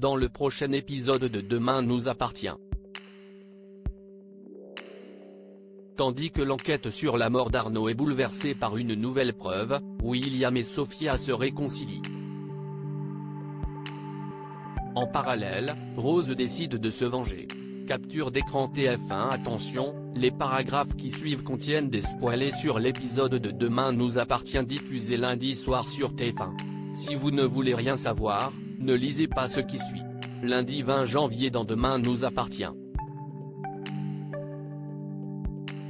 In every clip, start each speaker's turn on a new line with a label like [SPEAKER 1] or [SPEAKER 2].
[SPEAKER 1] dans le prochain épisode de Demain nous appartient. Tandis que l'enquête sur la mort d'Arnaud est bouleversée par une nouvelle preuve, William et Sophia se réconcilient. En parallèle, Rose décide de se venger. Capture d'écran TF1. Attention, les paragraphes qui suivent contiennent des spoilers sur l'épisode de Demain nous appartient diffusé lundi soir sur TF1. Si vous ne voulez rien savoir, ne lisez pas ce qui suit. Lundi 20 janvier dans Demain nous appartient.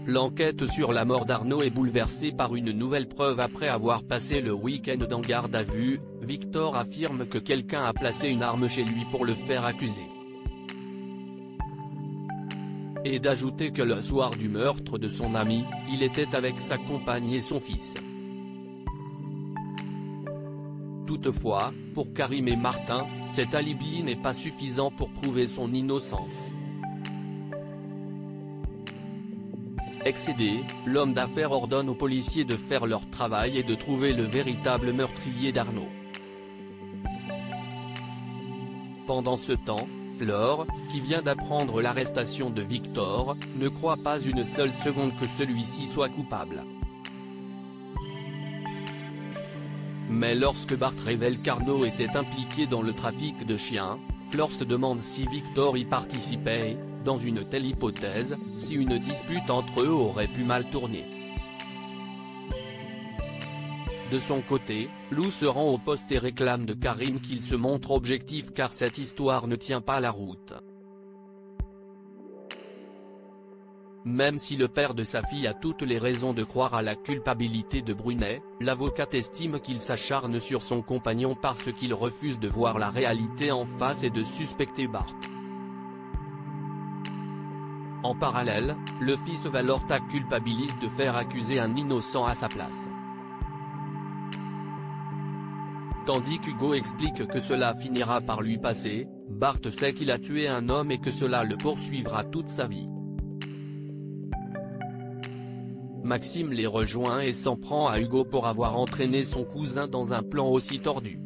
[SPEAKER 1] L'enquête sur la mort d'Arnaud est bouleversée par une nouvelle preuve après avoir passé le week-end en garde à vue. Victor affirme que quelqu'un a placé une arme chez lui pour le faire accuser. Et d'ajouter que le soir du meurtre de son ami, il était avec sa compagne et son fils. Toutefois, pour Karim et Martin, cet alibi n'est pas suffisant pour prouver son innocence. Excédé, l'homme d'affaires ordonne aux policiers de faire leur travail et de trouver le véritable meurtrier d'Arnaud. Pendant ce temps, Flore, qui vient d'apprendre l'arrestation de Victor, ne croit pas une seule seconde que celui-ci soit coupable. Mais lorsque Bart révèle qu'Arnaud était impliqué dans le trafic de chiens, Flore se demande si Victor y participait et, dans une telle hypothèse, si une dispute entre eux aurait pu mal tourner. De son côté, Lou se rend au poste et réclame de Karim qu'il se montre objectif car cette histoire ne tient pas la route. Même si le père de sa fille a toutes les raisons de croire à la culpabilité de Brunet, l'avocate estime qu'il s'acharne sur son compagnon parce qu'il refuse de voir la réalité en face et de suspecter Bart. En parallèle, le fils Valorta culpabilise de faire accuser un innocent à sa place. Tandis qu'Hugo explique que cela finira par lui passer, Bart sait qu'il a tué un homme et que cela le poursuivra toute sa vie. Maxime les rejoint et s'en prend à Hugo pour avoir entraîné son cousin dans un plan aussi tordu.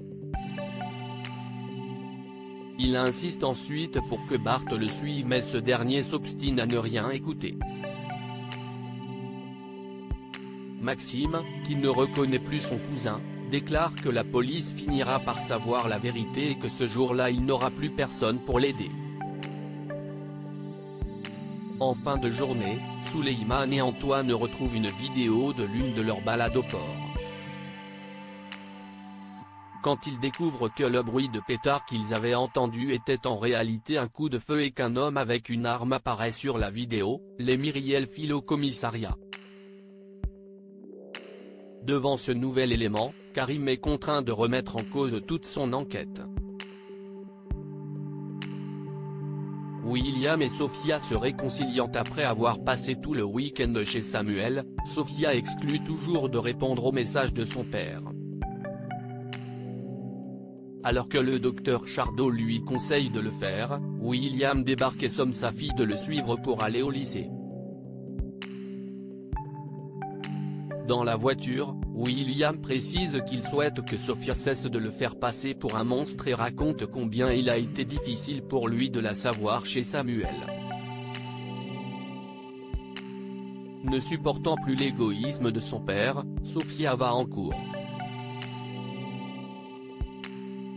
[SPEAKER 1] Il insiste ensuite pour que Bart le suive mais ce dernier s'obstine à ne rien écouter. Maxime, qui ne reconnaît plus son cousin, déclare que la police finira par savoir la vérité et que ce jour-là il n'aura plus personne pour l'aider. En fin de journée, Souleymane et Antoine retrouvent une vidéo de l'une de leurs balades au port. Quand ils découvrent que le bruit de pétard qu'ils avaient entendu était en réalité un coup de feu et qu'un homme avec une arme apparaît sur la vidéo, les Myriel filent au commissariat. Devant ce nouvel élément, Karim est contraint de remettre en cause toute son enquête. William et Sophia se réconciliant après avoir passé tout le week-end chez Samuel, Sophia exclut toujours de répondre aux messages de son père. Alors que le docteur Chardot lui conseille de le faire, William débarque et somme sa fille de le suivre pour aller au lycée. Dans la voiture, William précise qu'il souhaite que Sophia cesse de le faire passer pour un monstre et raconte combien il a été difficile pour lui de la savoir chez Samuel. Ne supportant plus l'égoïsme de son père, Sophia va en cours.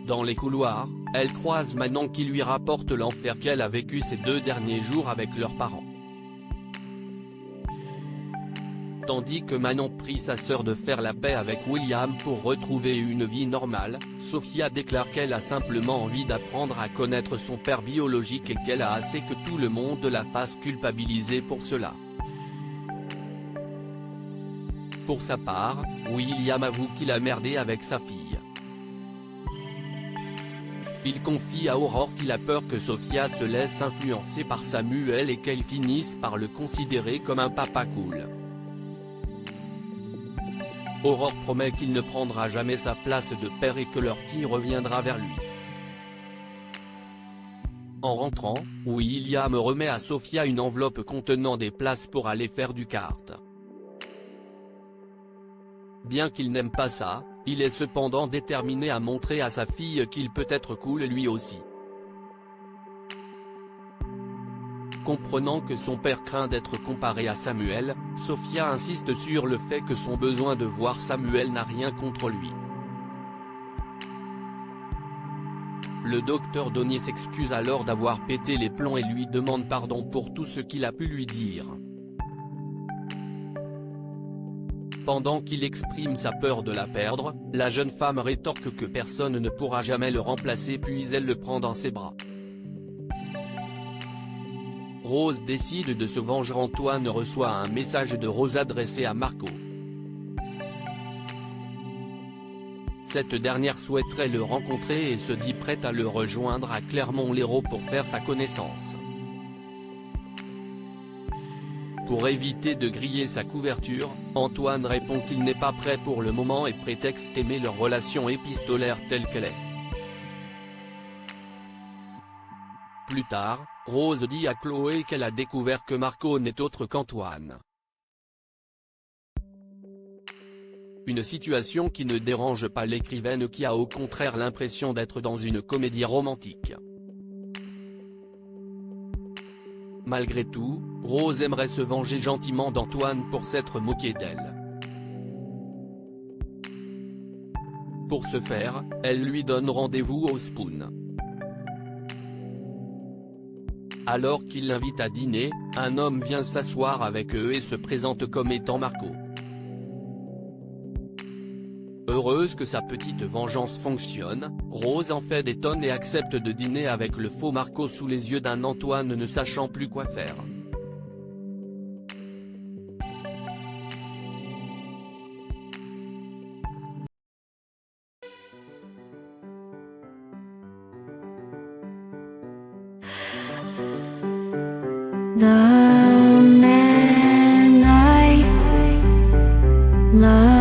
[SPEAKER 1] Dans les couloirs, elle croise Manon qui lui rapporte l'enfer qu'elle a vécu ces 2 derniers jours avec leurs parents. Tandis que Manon prie sa sœur de faire la paix avec William pour retrouver une vie normale, Sophia déclare qu'elle a simplement envie d'apprendre à connaître son père biologique et qu'elle a assez que tout le monde la fasse culpabiliser pour cela. Pour sa part, William avoue qu'il a merdé avec sa fille. Il confie à Aurore qu'il a peur que Sophia se laisse influencer par Samuel et qu'elle finisse par le considérer comme un papa cool. Aurore promet qu'il ne prendra jamais sa place de père et que leur fille reviendra vers lui. En rentrant, William remet à Sophia une enveloppe contenant des places pour aller faire du kart. Bien qu'il n'aime pas ça, il est cependant déterminé à montrer à sa fille qu'il peut être cool lui aussi. Comprenant que son père craint d'être comparé à Samuel, Sophia insiste sur le fait que son besoin de voir Samuel n'a rien contre lui. Le docteur Donnier s'excuse alors d'avoir pété les plombs et lui demande pardon pour tout ce qu'il a pu lui dire. Pendant qu'il exprime sa peur de la perdre, la jeune femme rétorque que personne ne pourra jamais le remplacer puis elle le prend dans ses bras. Rose décide de se venger. Antoine reçoit un message de Rose adressé à Marco. Cette dernière souhaiterait le rencontrer et se dit prête à le rejoindre à Clermont-Lérault pour faire sa connaissance. Pour éviter de griller sa couverture, Antoine répond qu'il n'est pas prêt pour le moment et prétexte aimer leur relation épistolaire telle qu'elle est. Plus tard, Rose dit à Chloé qu'elle a découvert que Marco n'est autre qu'Antoine. Une situation qui ne dérange pas l'écrivaine qui a au contraire l'impression d'être dans une comédie romantique. Malgré tout, Rose aimerait se venger gentiment d'Antoine pour s'être moqué d'elle. Pour ce faire, elle lui donne rendez-vous au Spoon. Alors qu'il l'invite à dîner, un homme vient s'asseoir avec eux et se présente comme étant Marco. Heureuse que sa petite vengeance fonctionne, Rose en fait des tonnes et accepte de dîner avec le faux Marco sous les yeux d'un Antoine ne sachant plus quoi faire.
[SPEAKER 2] The man I love